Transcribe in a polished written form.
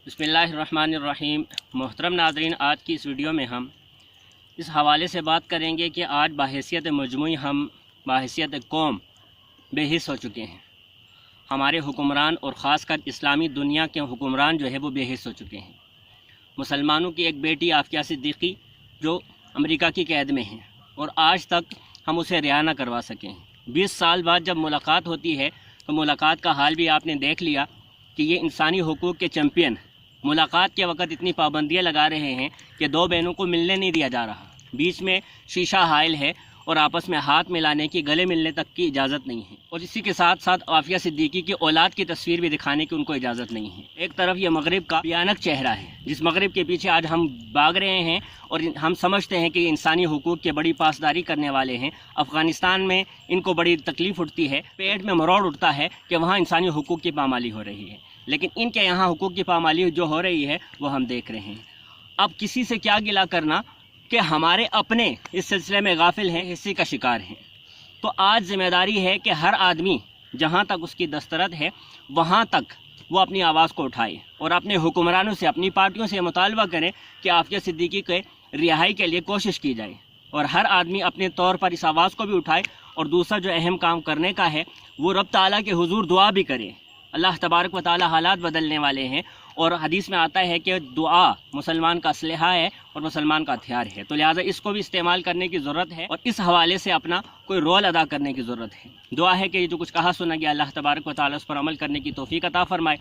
بسم اللہ الرحمن الرحیم۔ محترم ناظرین، آج کی اس ویڈیو میں ہم اس حوالے سے بات کریں گے کہ آج بحیثیت مجموعی ہم بحیثیت قوم بے حس ہو چکے ہیں۔ ہمارے حکمران اور خاص کر اسلامی دنیا کے حکمران جو ہے وہ بے حس ہو چکے ہیں۔ مسلمانوں کی ایک بیٹی عافیہ صدیقی جو امریکہ کی قید میں ہیں اور آج تک ہم اسے رہا نہ کروا سکے ہیں۔ 20 سال بعد جب ملاقات ہوتی ہے تو ملاقات کا حال بھی آپ نے دیکھ لیا کہ یہ انسانی حقوق کے چیمپئن ملاقات کے وقت اتنی پابندیاں لگا رہے ہیں کہ دو بہنوں کو ملنے نہیں دیا جا رہا، بیچ میں شیشہ حائل ہے اور آپس میں ہاتھ ملانے کی، گلے ملنے تک کی اجازت نہیں ہے، اور اسی کے ساتھ ساتھ عافیہ صدیقی کی اولاد کی تصویر بھی دکھانے کی ان کو اجازت نہیں ہے۔ ایک طرف یہ مغرب کا بھیانک چہرہ ہے جس مغرب کے پیچھے آج ہم بھاگ رہے ہیں اور ہم سمجھتے ہیں کہ یہ انسانی حقوق کی بڑی پاسداری کرنے والے ہیں۔ افغانستان میں ان کو بڑی تکلیف اٹھتی ہے، پیٹ میں مروڑ اٹھتا ہے کہ وہاں انسانی حقوق کی پامالی ہو رہی ہے، لیکن ان کے یہاں حقوق کی پامالی جو ہو رہی ہے وہ ہم دیکھ رہے ہیں۔ اب کسی سے کیا گلہ کرنا کہ ہمارے اپنے اس سلسلے میں غافل ہیں، حصے کا شکار ہیں۔ تو آج ذمہ داری ہے کہ ہر آدمی جہاں تک اس کی دسترد ہے وہاں تک وہ اپنی آواز کو اٹھائے اور اپنے حکمرانوں سے، اپنی پارٹیوں سے مطالبہ کرے کہ عافیہ صدیقی کے رہائی کے لیے کوشش کی جائے، اور ہر آدمی اپنے طور پر اس آواز کو بھی اٹھائے، اور دوسرا جو اہم کام کرنے کا ہے وہ رب تعالیٰ کے حضور دعا بھی کرے۔ اللہ تبارک و تعالیٰ حالات بدلنے والے ہیں، اور حدیث میں آتا ہے کہ دعا مسلمان کا اسلحہ ہے اور مسلمان کا ہتھیار ہے، تو لہٰذا اس کو بھی استعمال کرنے کی ضرورت ہے اور اس حوالے سے اپنا کوئی رول ادا کرنے کی ضرورت ہے۔ دعا ہے کہ یہ جو کچھ کہا سنا گیا اللہ تبارک و تعالیٰ اس پر عمل کرنے کی توفیق عطا فرمائے۔